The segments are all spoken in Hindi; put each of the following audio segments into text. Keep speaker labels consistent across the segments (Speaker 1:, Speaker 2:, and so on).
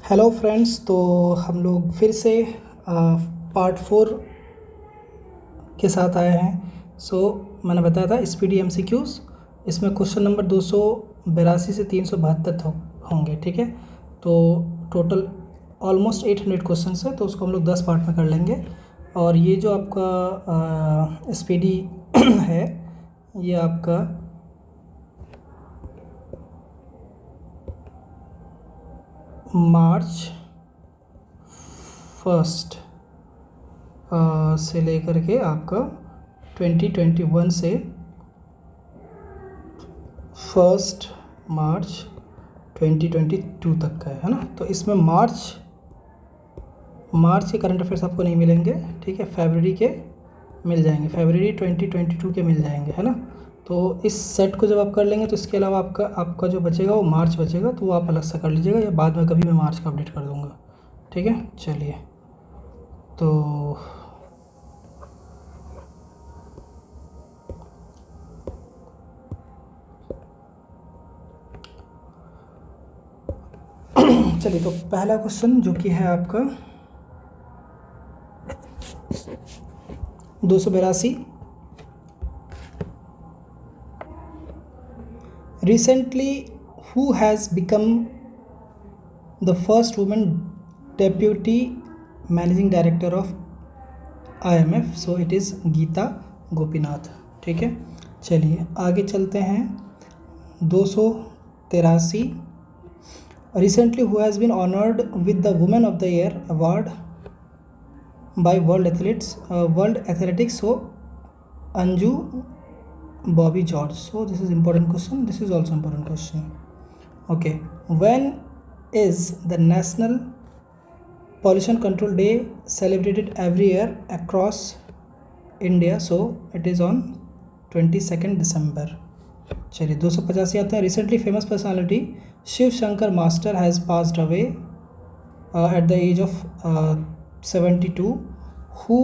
Speaker 1: हेलो फ्रेंड्स, तो हम लोग फिर से पार्ट 4 के साथ आए हैं। मैंने बताया था स्पीडी एमसीक्यूज़, इसमें क्वेश्चन नंबर 282 से 372 होंगे। ठीक है, तो टोटल ऑलमोस्ट 800 क्वेश्चन है, तो उसको हम लोग 10 पार्ट में कर लेंगे। और ये जो आपका स्पीडी है, ये आपका मार्च 1 से लेकर के आपका 2021 से 1 मार्च 2022 तक का है ना। तो इसमें मार्च के करंट अफेयर्स आपको नहीं मिलेंगे, ठीक है। फरवरी के मिल जाएंगे, फरवरी 2022 के मिल जाएंगे, है ना। तो इस सेट को जब आप कर लेंगे तो इसके अलावा आपका जो बचेगा वो मार्च बचेगा, तो वो आप अलग से कर लीजिएगा, या बाद में कभी मैं मार्च का अपडेट कर दूँगा। ठीक है, चलिए। तो चलिए, तो पहला क्वेश्चन जो कि है आपका 282। Recently, who has become the first woman deputy managing director of IMF? So it is Gita Gopinath. ठीक है, चलिए आगे चलते हैं। 283। Recently, who has been honored with the Women of the Year award by World Athletics? So Anju Bobby George. So this is important question. This is also important question. Okay, when is the National Pollution Control Day celebrated every year across India? So it is on 22nd December. चलिए 285 आते हैं। Recently famous personality Shiv Shankar master has passed away at the age of 72. Who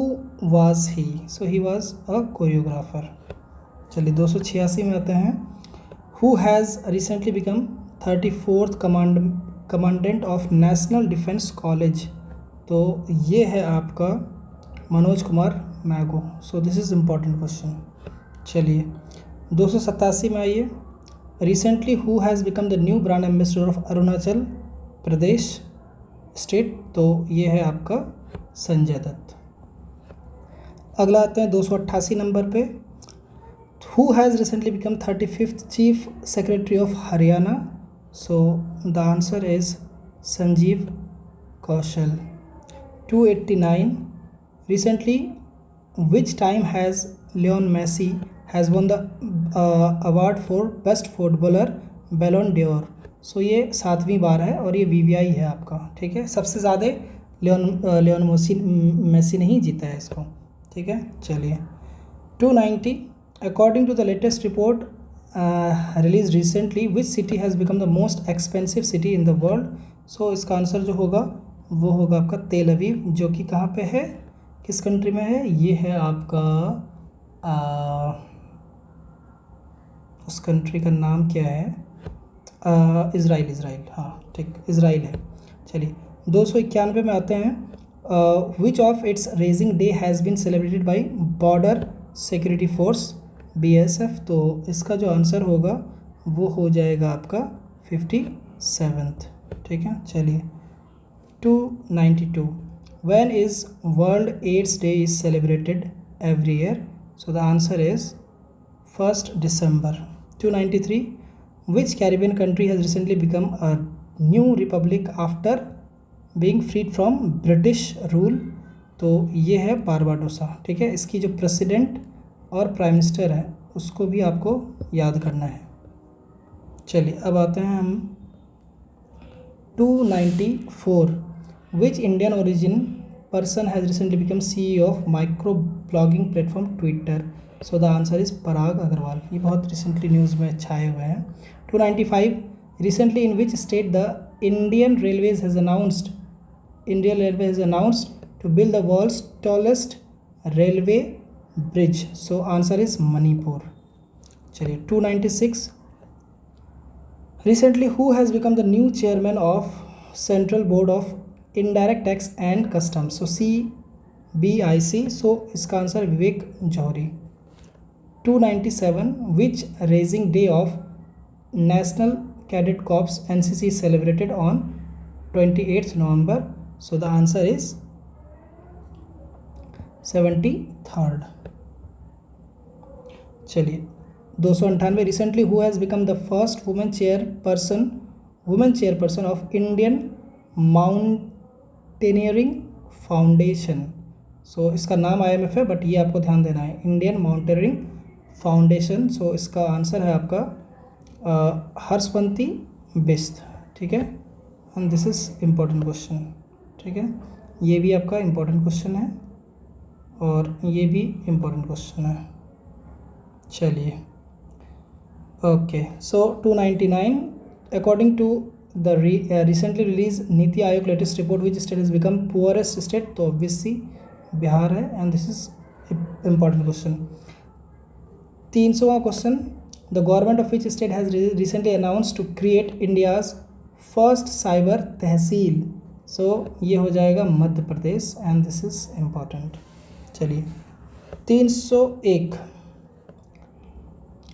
Speaker 1: was he? So he was a choreographer. चलिए 286 में आते हैं। Who has recently become 34th commandant of National Defence College? तो ये है आपका Manoj Kumar Mago. So this is important question. चलिए 287 में आइए। Recently who has become the new brand ambassador of Arunachal Pradesh state? तो ये है आपका संजय दत्त। अगला आते हैं 288 नंबर पे। Who has recently become 35th chief secretary of Haryana? So the answer is Sanjeev Kaushal. 289। Recently which time has Lionel Messi has won the award for best footballer Ballon d'Or? So ये 7वीं बार है और ये VVI है आपका। ठीक है, सबसे ज़्यादा लियोन मेसी ने ही जीता है इसको। ठीक है, चलिए 290। According to the latest report release recently which city has become the most expensive city in the world? So इसका आंसर जो होगा वो होगा आपका तेल अवीव, जो कि कहाँ पे है, किस कंट्री में है? ये है आपका उस कंट्री का नाम क्या है? इज़राइल। हाँ ठीक, इज़राइल है। चलिए 291 में आते हैं। Which of its raising day has been celebrated by border security force BSF? तो इसका जो आंसर होगा वो हो जाएगा आपका 57th। ठीक है, चलिए 292। When is World AIDS Day is celebrated every year? So the answer is 1st December. 293. Which Caribbean country has recently become a new republic after being freed from British rule? तो ये है बारबाडोसा। ठीक है, इसकी जो प्रेसिडेंट और प्राइम मिनिस्टर है उसको भी आपको याद करना है। चलिए अब आते हैं हम 294। Which Indian origin person has recently become CEO of micro blogging platform Twitter? So the answer is पराग अग्रवाल। ये बहुत रिसेंटली न्यूज़ में छाए हुए हैं। 295। Recently in which state the Indian Railways has announced to build the world's tallest railway bridge? So answer is Manipur. चलिए 296। Recently who has become the new chairman of central board of indirect tax and customs, so CBIC, so इसका answer Vivek Johri. 297 which raising day of national cadet corps NCC is celebrated on 28th November, so the answer is 73rd। चलिए 298 recently who has become the first women chairperson of Indian Mountaineering Foundation, so इसका नाम IMF है, बट ये आपको ध्यान देना है, इंडियन माउंटेनियरिंग फाउंडेशन। सो इसका आंसर है आपका हर्षवंती बिस्त, ठीक है, and this is important question, ठीक है, ये भी आपका इम्पोर्टेंट क्वेश्चन है और ये भी इम्पोर्टेंट क्वेश्चन है। चलिए okay, so 299 according to the recently release NITI Aayog latest report which state is become poorest state, तो ऑब्वियसली बिहार है, and this is important question. 300वां question, the government of which state has recently announce to create India's first cyber tehsil, so ये हो जाएगा Madhya Pradesh, and this is important. चलिए 301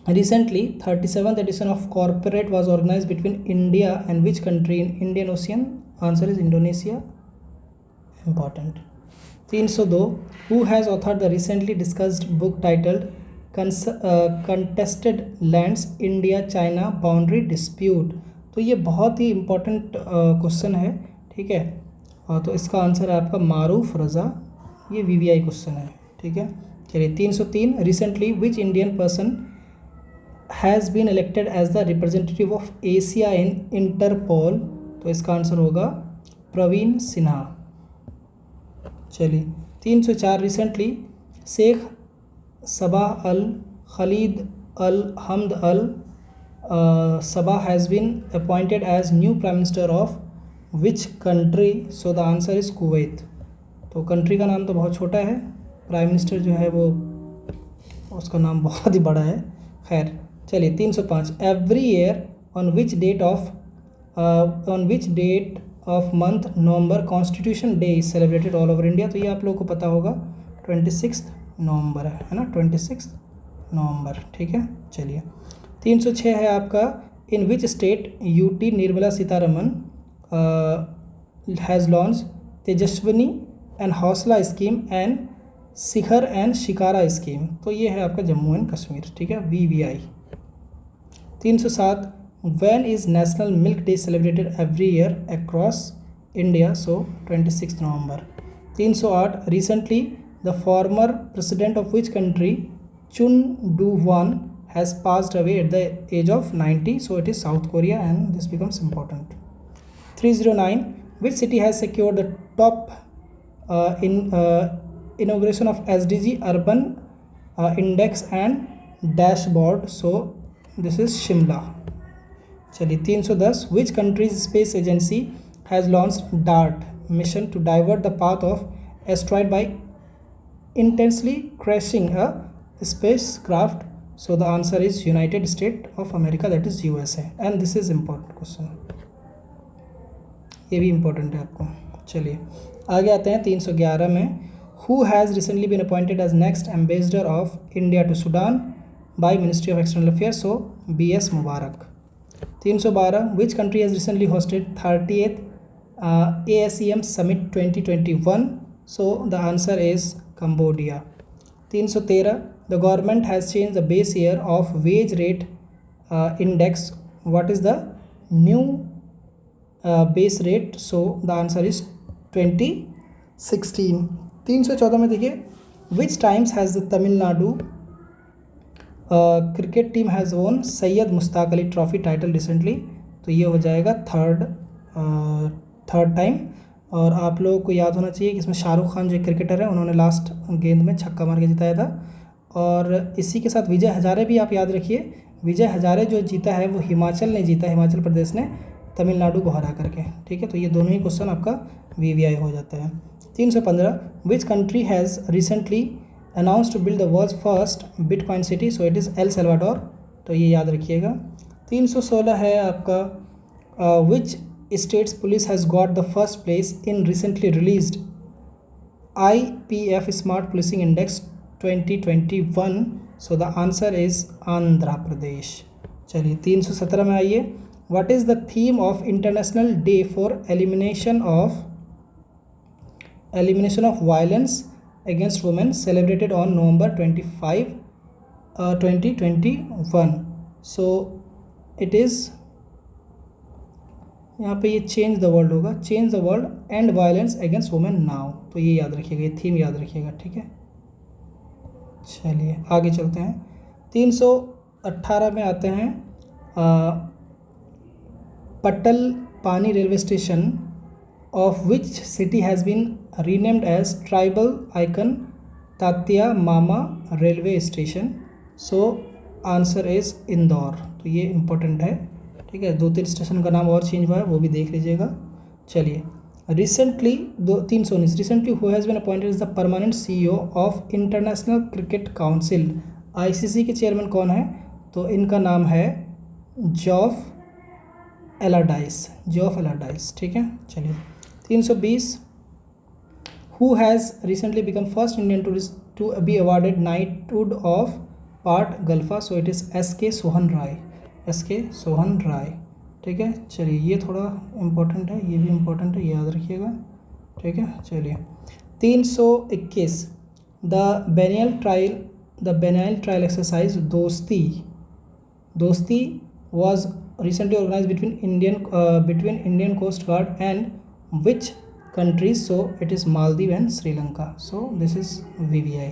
Speaker 1: recently 37th edition of corporate was organized between India and which country in Indian Ocean, answer is Indonesia, important। 302 who has authored the recently discussed book titled contested lands India China boundary dispute, तो ये बहुत ही इम्पोर्टेंट क्वेश्चन है, ठीक है, तो इसका आंसर है आपका मारूफ रज़ा, ये VVI क्वेश्चन है, ठीक है। चलिए 303 recently which Indian person has been elected as the representative of Asia in Interpol, तो इसका आंसर होगा प्रवीण सिन्हा। चलिए 304 रिसेंटली Sheikh Sabah Al Khalid Al Hamad Al Sabah has been appointed as new prime minister of which country, so the answer is Kuwait। तो कंट्री का नाम तो बहुत छोटा है, प्राइम मिनिस्टर जो है वो उसका नाम बहुत ही बड़ा है। खैर चलिए 305 every year on which date of month November constitution day is celebrated all over India, तो ये आप लोगों को पता होगा 26 नवंबर है ना, 26 नवंबर, ठीक है। चलिए 306 है आपका in which state UT Nirmala Sitharaman has launch Tejaswini and Hausla scheme and Shikhar and Shikara scheme, तो ये है आपका जम्मू एंड कश्मीर, ठीक है, VVI। 307 when is National Milk Day celebrated every year across India, so 26 नवंबर। 308 recently the former president of which country Chun Doo-hwan has passed away at the age of 90, so it is South Korea, and this becomes important। 309 which city has secured the top inauguration of SDG urban index and dashboard, so this is Shimla। चलिए 310 which country's space agency has launched DART mission to divert the path of asteroid by intensely crashing a spacecraft, so the answer is United States of America, that is USA, and this is important question, ये भी important है आपको। चलिए आगे आते हैं 311 में who has recently been appointed as next ambassador of India to Sudan by Ministry of External Affairs, so BS Mubarak। 312 which country has recently hosted 30th ASEM Summit 2021, so the answer is Cambodia। 313 the government has changed the base year of wage rate index, what is the new base rate, so the answer is 2016। 314 में देखिए which times has the Tamil Nadu cricket team has won Syed Mushtaq Ali trophy title recently, तो ये हो जाएगा थर्ड टाइम। और आप लोगों को याद होना चाहिए कि इसमें शाहरुख खान जो क्रिकेटर है उन्होंने लास्ट गेंद में छक्का मार के जिताया था, और इसी के साथ विजय हजारे भी आप याद रखिए, विजय हजारे जो जीता है वो हिमाचल ने जीता, हिमाचल प्रदेश ने तमिलनाडु को हरा करके, ठीक है, तो ये दोनों ही क्वेश्चन आपका VVI हो जाता है। 315 which country has recently announce to build the world's first bitcoin city, so it is El Salvador, तो ये याद रखिएगा। 316 है आपका विच states police has got the first place in recently released IPF Smart Policing Index 2021? So the answer is Andhra Pradesh. चलिए 317 में आइए. What is the theme of International Day for Elimination of Violence Against Women celebrated on November 25, 2021? So it is, यहाँ पे ये चेंज द वर्ल्ड होगा, change the world and violence against women now. तो ये याद रखिएगा, ये थीम याद रखिएगा, ठीक है. चलिए आगे चलते हैं. 318 में आते हैं. Patalpani railway station of which city has been renamed as tribal icon Tatya Mama railway station. So answer is Indore. तो ये इम्पोर्टेंट है, ठीक है. 2-3 स्टेशन का नाम और चेंज हुआ है, वो भी देख लीजिएगा. चलिए recently 319 recently who has been appointed as the permanent CEO of International Cricket Council. ICC के चेयरमैन कौन है? तो इनका नाम है जॉफ एलाडाइस, ठीक है. चलिए 320 who has recently become first Indian to be awarded knighthood of Portugal. So it is SK Sohan Roy, ठीक है. चलिए ये थोड़ा इम्पोर्टेंट है, ये भी इम्पोर्टेंट है, याद रखिएगा, ठीक है. चलिए 321 द बेनियल ट्रायल एक्सरसाइज दोस्ती was recently organized between Indian Coast Guard and which countries? So it is Maldives and Sri Lanka. So this is VVI.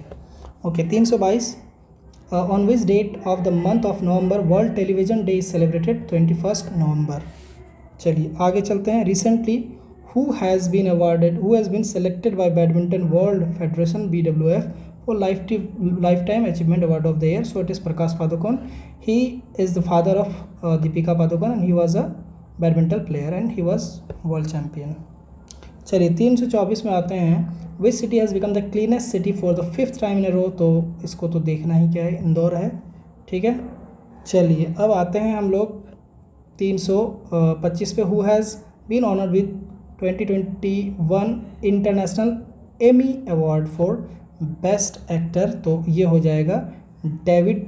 Speaker 1: Okay, 322 on which date of the month of November World Television Day is celebrated? 21st November. चलिए आगे चलते हैं. Recently who has been selected by Badminton World Federation BWF for Lifetime Achievement Award of the Year? So it is Prakash Padukone. He is the father of Deepika Padukone and he was a badminton player and he was world champion. चलिए 324 में आते हैं. Which city has become the cleanest city for the 5th time in a row? तो इसको तो देखना ही क्या है, इंदौर है, ठीक है. चलिए अब आते हैं हम लोग 325 पे. Who has been honored with 2021 International Emmy Award for Best Actor? तो ये हो जाएगा डेविड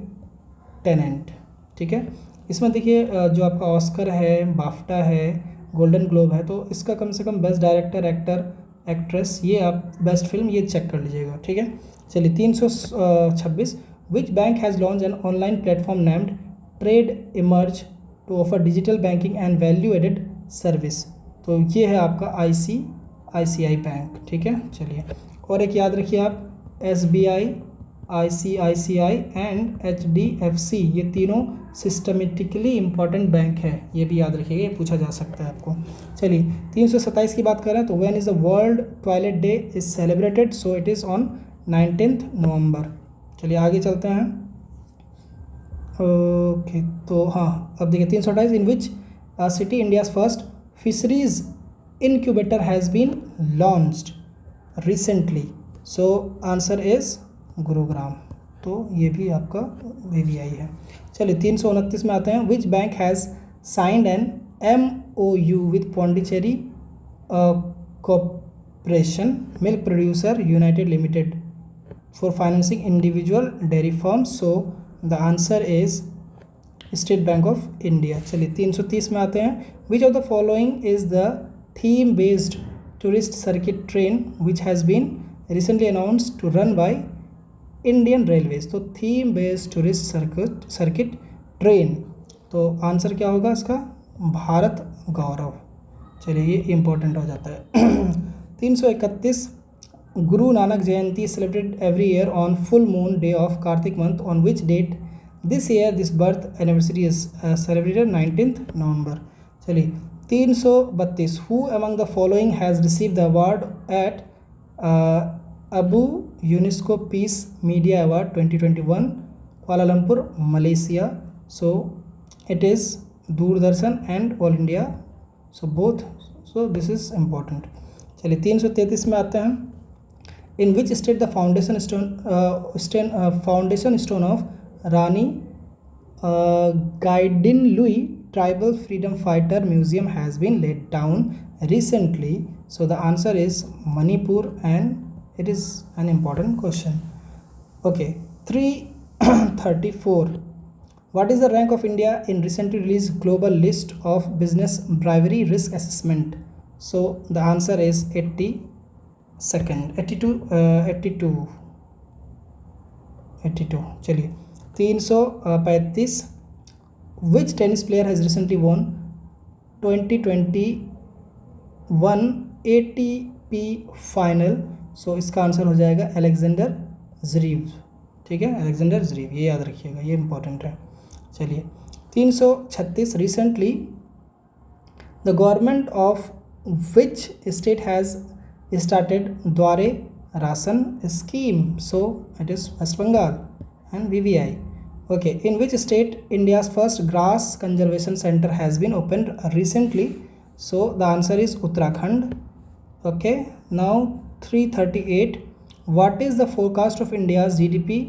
Speaker 1: टेनेंट, ठीक है. इसमें देखिए जो आपका ऑस्कर है, बाफ्टा है, गोल्डन ग्लोब है, तो इसका कम से कम बेस्ट डायरेक्टर, एक्टर, एक्ट्रेस, ये आप बेस्ट फिल्म ये चेक कर लीजिएगा, ठीक है. चलिए 326 which bank has launch an online platform named trade emerge to offer digital banking and value added service. तो ये है आपका ICICI बैंक, ठीक है. चलिए और एक याद रखिए आप, SBI, ICICI एंड HDFC, ये तीनों सिस्टमेटिकली इम्पॉर्टेंट बैंक है, ये भी याद रखिएगा, ये पूछा जा सकता है आपको. चलिए 327 की बात करें तो when is the world toilet day is celebrated? So it is on 19th November. चलिए आगे चलते हैं. ओके तो हाँ अब देखिए 328 in which city India's first fisheries incubator has been launched recently? So answer is Gurugram. तो ये भी आपका VVI है. चलिए 329 में आते हैं. Which bank has signed an MOU with Pondicherry Corporation Milk Producer United Limited for financing individual dairy farms? So the answer is State Bank of India. चलिए 330 में आते हैं. Which of the following is the theme based tourist circuit train which has been recently announced to run by Indian Railways? तो theme based tourist circuit train, तो आंसर क्या होगा इसका? भारत गौरव. चलिए ये इम्पोर्टेंट हो जाता है. 331 Guru Nanak Jayanti celebrated every year on full moon day of Kartik month. On which date this year this birth anniversary is celebrated? 19th November. चलिए 332 who among the following has receive the award at ABU UNESCO Peace Media Award 2021 Kuala Lumpur Malaysia? So it is Doordarshan and All India. So both, so this is important. चलिए 333 में आते हैं. In which state the foundation stone of Rani Gaidinliu tribal freedom fighter museum has been laid down recently? So the answer is Manipur, and it is an important question. Okay, 334. What is the rank of India in recently released global list of business bribery risk assessment? So the answer is 82nd, 82. चलिए 335. Which tennis player has recently won 2021 ATP final? So इसका आंसर हो जाएगा अलेक्जेंडर ज़रीव. ठीक है, अलेक्जेंडर ज़रीव, ये याद रखिएगा, ये इंपॉर्टेंट है. चलिए 336. Recently the government of which state has started Duare ration scheme? So it is West Bengal and VVI. Okay, in which state India's first grass conservation center has been opened recently? So the answer is Uttarakhand. Okay, now 338. What is the forecast of India's GDP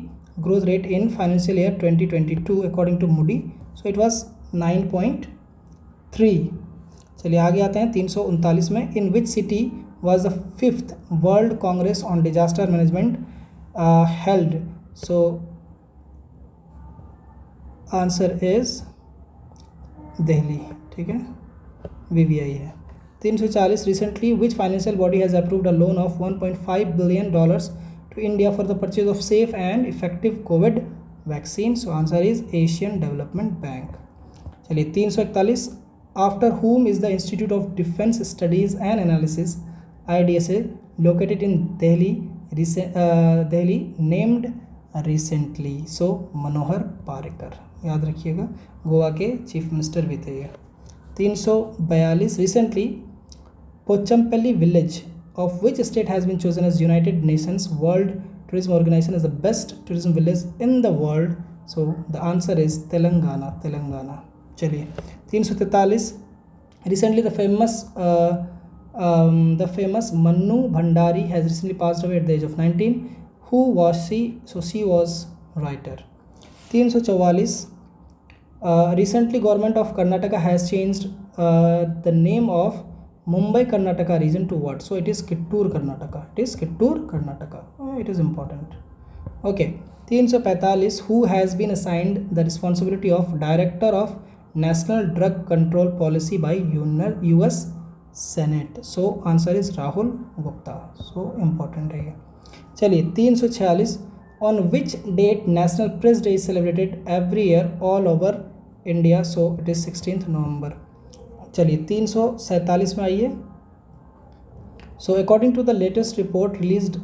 Speaker 1: growth rate in financial year 2022 according to Moody? So it was 9.3. चलिए आगे आते हैं 339 में. In which city was the 5th World Congress on Disaster Management held? So answer is Delhi. ठीक है, VVI है. 340. Recently which financial body has approved a loan of $1.5 billion to India for the purchase of safe and effective covid vaccine? So answer is Asian Development Bank. चलिए 341. After whom is the Institute of Defence Studies and Analysis IDSA located in Delhi named recently? So Manohar Parrikar, याद रखिएगा, गोवा के चीफ मिनिस्टर भी थे ये. 342. Recently Pochampally village of which state has been chosen as United Nations World Tourism Organization as the best tourism village in the world? So the answer is Telangana. चलिए 343. Recently the famous Mannu Bhandari has recently passed away at the age of 19. Who was she? So she was writer. 344. Recently government of Karnataka has changed the name of Mumbai Karnataka region to what? So it is Kittur Karnataka. It is Kittur Karnataka. It is important. Okay. 345. Who has been assigned the responsibility of Director of National Drug Control Policy by US Senate? So answer is Rahul Gupta. So important है ये. चलिए 346. On which date national press day is celebrated every year all over India? So it is 16 November. चलिए 347 में आइए. So according to the latest report release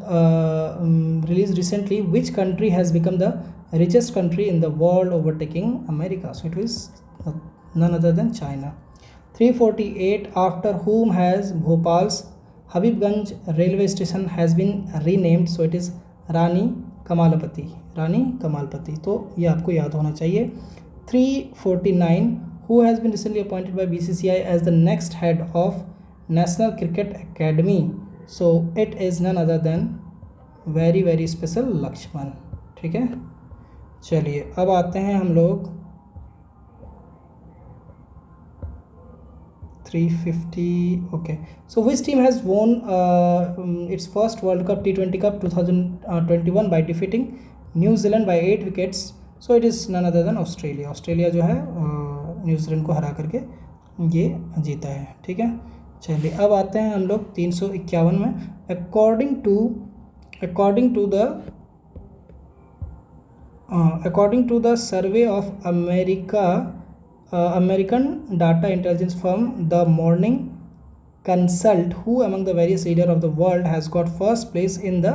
Speaker 1: recently which country has become the richest country in the world overtaking America? So it is none other than China. 348. After whom has Bhopal's Habibganj railway station has been renamed? So it is रानी कमालपति. तो ये आपको याद होना चाहिए. 349. Who has been recently appointed by BCCI as the next head of National Cricket Academy? So it is none other than very special Lakshman. ठीक है, चलिए अब आते हैं हम लोग 350. Okay, so which team has won its first World Cup T20 Cup 2021 by defeating New Zealand by 8 wickets? So it is none other than Australia. Australia जो है न्यूजीलैंड को हरा करके ये जीता है. ठीक है, चलिए अब आते हैं हम लोग 351 में. According to the survey of American data intelligence firm The Morning Consult, who among the various leaders of the world has got first place in the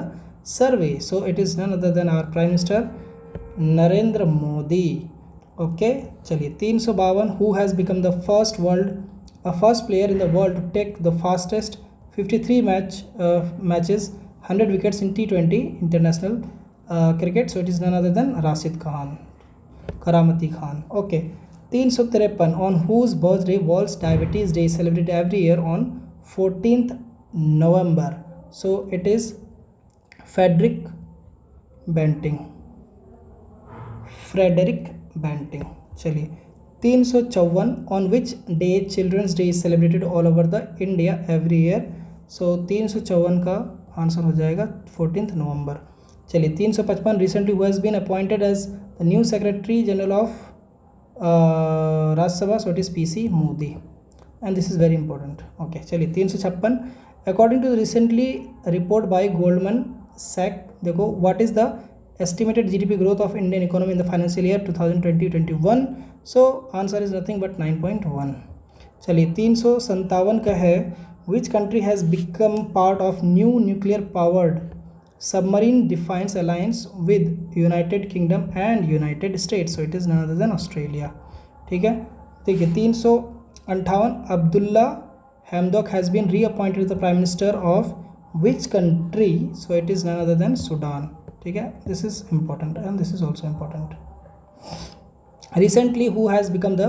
Speaker 1: survey? So it is none other than our Prime Minister Narendra Modi. Okay, चलिए 352. Who has become the first player in the world to take the fastest 53 matches 100 wickets in T20 international cricket? So it is none other than Rashid Khan, Karamati Khan. Okay. 353. On whose birthday World Diabetes Day is celebrated every year on 14th November? So it is Frederick Banting. चलिए 354 on which day children's day is celebrated all over the India every year. So 354 का आंसर हो जाएगा 14 नवंबर। चलिए 355 recently who has been appointed as the new secretary general of Rajya Sabha, so it is PC Mody and this is very important. Okay चलिए 356 according to recently report by Goldman Sachs, देखो what is the estimated GDP growth of Indian economy in the financial year 2020-21, so answer is nothing but 9.1। चलिए 357 का है which country has become part of new nuclear powered submarine defense alliance with United Kingdom and United States, so it is none other than Australia। ठीक है, देखिए 358 Abdullah हैमदॉक has been reappointed as the prime minister of which country, so it is none other than Sudan। ठीक है, this is important and this is also important. Recently who has become the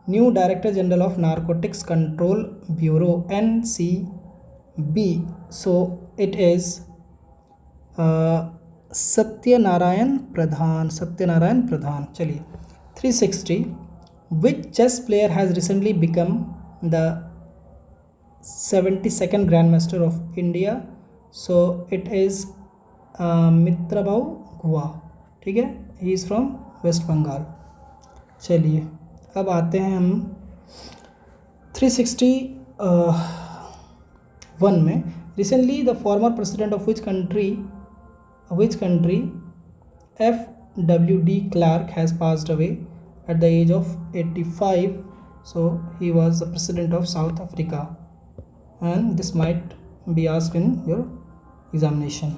Speaker 1: new director general of Narcotics Control Bureau NCB, so it is Satyanarayan Pradhan. चलिए 360 which chess player has recently become the 72nd grand master of India, so it is Mitrabha Guha. ठीक है, he is from West Bengal. चलिए अब आते हैं हम 361 में। Recently the former president of which country FWD Clark has passed away at the age of 85, so he was the president of South Africa and this might be asked in your examination.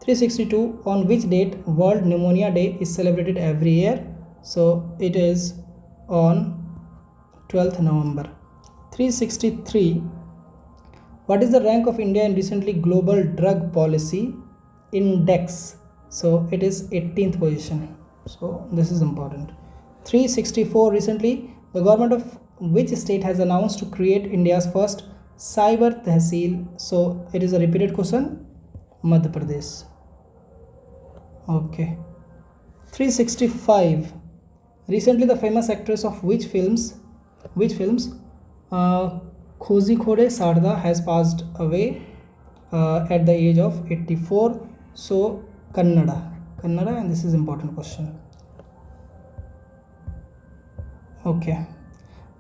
Speaker 1: 362 on which date World Pneumonia Day is celebrated every year, so it is on 12th November। 363 what is the rank of India in recently Global Drug Policy Index, so it is 18th position, so this is important। 364 recently the government of which state has announced to create India's first cyber tehsil, so it is a repeated question, Madhya Pradesh। Okay, 365 recently the famous actress of which films Kozhikode Sarda has passed away at the age of 84, so Kannada, and this is important question। Okay,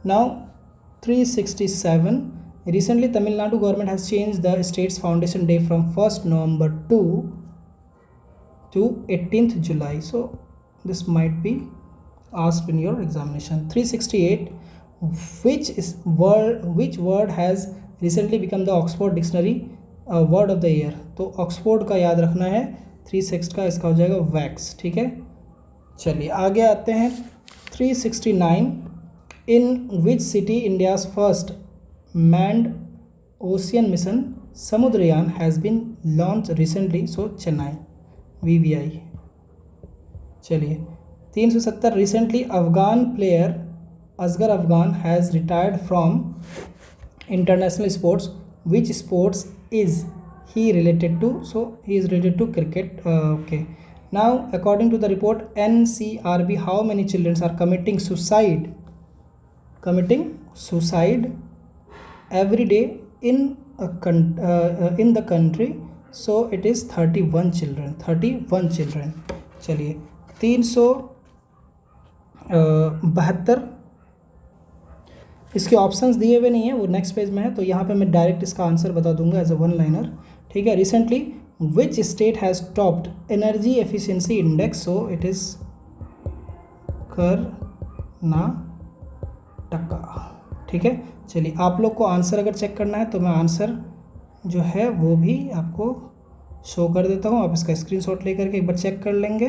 Speaker 1: now 367 recently Tamil Nadu government has changed the state's foundation day from 1st November to 18th July, so this might be asked in your examination। 368 which word has recently become the Oxford Dictionary word of the year, तो ऑक्सफोर्ड का याद रखना है। 36 का इसका हो जाएगा वैक्स। ठीक है, चलिए आगे आते हैं 369 in which city India's first manned ocean mission Samudrayaan has been launch recently, so Chennai VVI। चलिए 370 recently Afghan player Asghar Afghan has retired from international sports, which sports is he related to, so he is related to cricket. Okay, now according to the report NCRB how many childrens are committing suicide every day in the country, so it is 31 children। चलिए 372 इसके ऑप्शंस दिए हुए नहीं है, वो नेक्स्ट पेज में है, तो यहाँ पे मैं डायरेक्ट इसका आंसर बता दूंगा एज अ वन लाइनर। ठीक है, recently which state has topped energy efficiency index, so it is Karnataka. ठीक है, चलिए आप लोग को आंसर अगर चेक करना है तो मैं आंसर जो है वो भी आपको शो कर देता हूँ, आप इसका स्क्रीनशॉट लेकर के एक बार चेक कर लेंगे,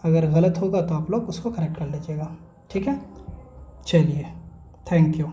Speaker 1: अगर गलत होगा तो आप लोग उसको करेक्ट कर लीजिएगा। ठीक है, चलिए थैंक यू।